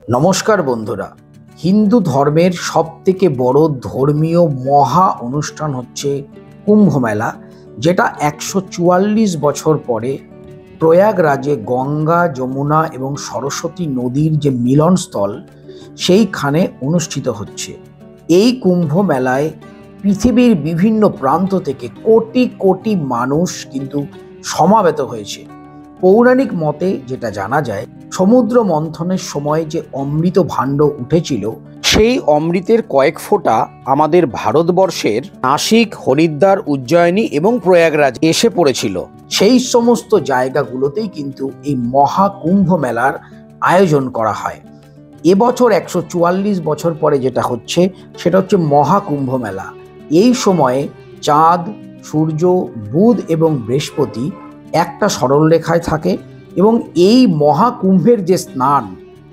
নমস্কার বন্ধুরা, হিন্দু ধর্মের সবথেকে বড় ধর্মীয় মহা অনুষ্ঠান হচ্ছে কুম্ভ মেলা, যেটা ১৪৪ বছর পরে প্রয়াগরাজে গঙ্গা, যমুনা এবং সরস্বতী নদীর যে মিলনস্থল সেইখানে অনুষ্ঠিত হচ্ছে। এই কুম্ভ মেলায় পৃথিবীর বিভিন্ন প্রান্ত থেকে কোটি কোটি মানুষ কিন্তু সমাবেত হয়েছে। পৌরাণিক মতে যেটা জানা যায়, সমুদ্র মন্থনের সময় যে অমৃত ভাণ্ড উঠেছিল, সেই অমৃতের কয়েক ফোঁটা আমাদের ভারতবর্ষের নাসিক, হরিদ্বার, উজ্জয়িনী এবং প্রয়াগরাজ এসে পড়েছিল। সেই সমস্ত জায়গাগুলোতেই কিন্তু এই মহাকুম্ভ মেলার আয়োজন করা হয়। এবছর ১৪৪ বছর পরে যেটা হচ্ছে সেটা হচ্ছে মহাকুম্ভ মেলা। এই সময়ে চাঁদ, সূর্য, বুধ এবং বৃহস্পতি একটা সরলরেখায় থাকে এবং এই মহাকুম্ভের যে স্নান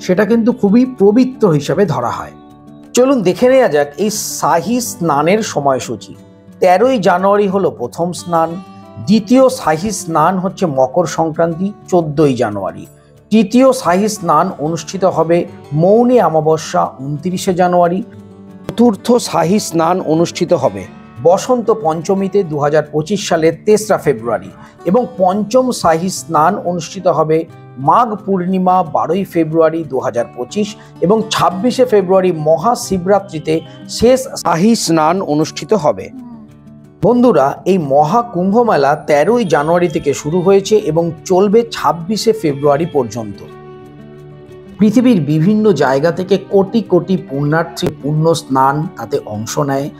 সেটা কিন্তু খুবই পবিত্র হিসাবে ধরা হয়। চলুন দেখে নেওয়া যাক এই শাহী স্নানের সময়সূচি। ১৩ই জানুয়ারি হলো প্রথম স্নান, দ্বিতীয় শাহী স্নান হচ্ছে মকর সংক্রান্তি ১৪ই জানুয়ারি, তৃতীয় শাহী স্নান অনুষ্ঠিত হবে মৌনী অমাবস্যা ২৯শে জানুয়ারি, চতুর্থ শাহী স্নান অনুষ্ঠিত হবে বসন্ত পঞ্চমীতে ২০২৫ সালের ৩রা ফেব্রুয়ারি এবং পঞ্চম শাহী স্নান অনুষ্ঠিত হবে মাঘ পূর্ণিমা ১২ই ফেব্রুয়ারি ২০২৫ এবং ২৬শে ফেব্রুয়ারি মহাশিবরাত্রিতে শেষ শাহী স্নান অনুষ্ঠিত হবে। বন্ধুরা, এই মহাকুম্ভ মেলা ১৩ই জানুয়ারি থেকে শুরু হয়েছে এবং চলবে ২৬শে ফেব্রুয়ারি পর্যন্ত। পৃথিবীর বিভিন্ন জায়গা থেকে কোটি কোটি পুণ্যার্থী পুণ্য স্নান তাতে অংশ নেয়।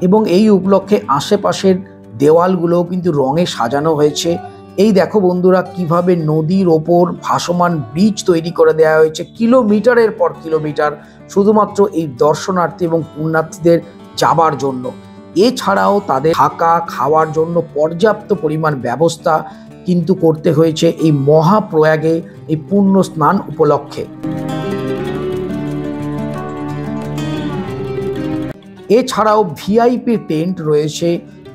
এবং এই উপলক্ষে আশেপাশের দেওয়ালগুলোও কিন্তু রঙে সাজানো হয়েছে। এই দেখো বন্ধুরা, কিভাবে নদীর ওপর ভাসমান ব্রিজ তৈরি করে দেওয়া হয়েছে কিলোমিটারের পর কিলোমিটার, শুধুমাত্র এই দর্শনার্থী এবং পুণ্যার্থীদের যাবার জন্য। এছাড়াও তাদের থাকা খাওয়ার জন্য পর্যাপ্ত পরিমাণ ব্যবস্থা কিন্তু করতে হয়েছে এই মহাপ্রয়াগে এই পুণ্য স্নান উপলক্ষে। এছাড়াও ভিআইপি টেন্ট রয়েছে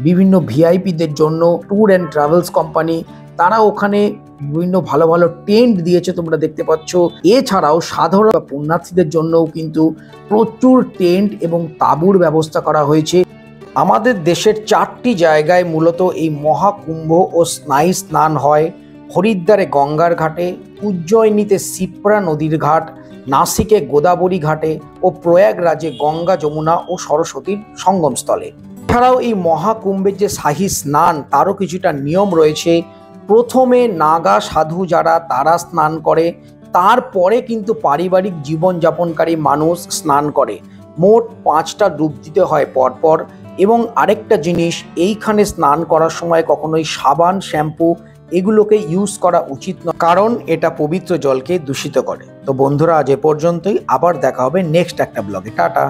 বিভিন্ন ভিআইপিদের জন্য। ট্যুর অ্যান্ড ট্রাভেলস কোম্পানি তারা ওখানে বিভিন্ন ভালো ভালো টেন্ট দিয়েছে, তোমরা দেখতে পাচ্ছ। এছাড়াও সাধারণ পুণ্যার্থীদের জন্যও কিন্তু প্রচুর টেন্ট এবং তাঁবুর ব্যবস্থা করা হয়েছে। আমাদের দেশের ৪টি জায়গায় মূলত এই মহাকুম্ভ ও স্নায়ী স্নান হয়। হরিদ্বারে গঙ্গার ঘাটে, উজ্জয়িনীতে শিপ্রা নদীর ঘাট, নাসিকে গোদাবরী ঘাটে ও প্রয়াগরাজে গঙ্গা, যমুনা ও সরস্বতীর সঙ্গমস্থলে। এছাড়াও এই মহাকুম্ভের যে শাহী স্নান তারও কিছুটা নিয়ম রয়েছে। প্রথমে নাগা সাধু যারা তারা স্নান করে, তারপরে কিন্তু পারিবারিক জীবনযাপনকারী মানুষ স্নান করে। মোট ৫টা ডুব দিতে হয় পরপর। এবং আরেকটা জিনিস, এইখানে স্নান করার সময় কখনোই সাবান, শ্যাম্পু এগুলোকে ইউজ করা উচিত নয়, কারণ এটা পবিত্র জলকে দূষিত করে। তো বন্ধুরা, আজ এ পর্যন্তই। আবার দেখা হবে নেক্সট একটা ব্লগে। টাটা।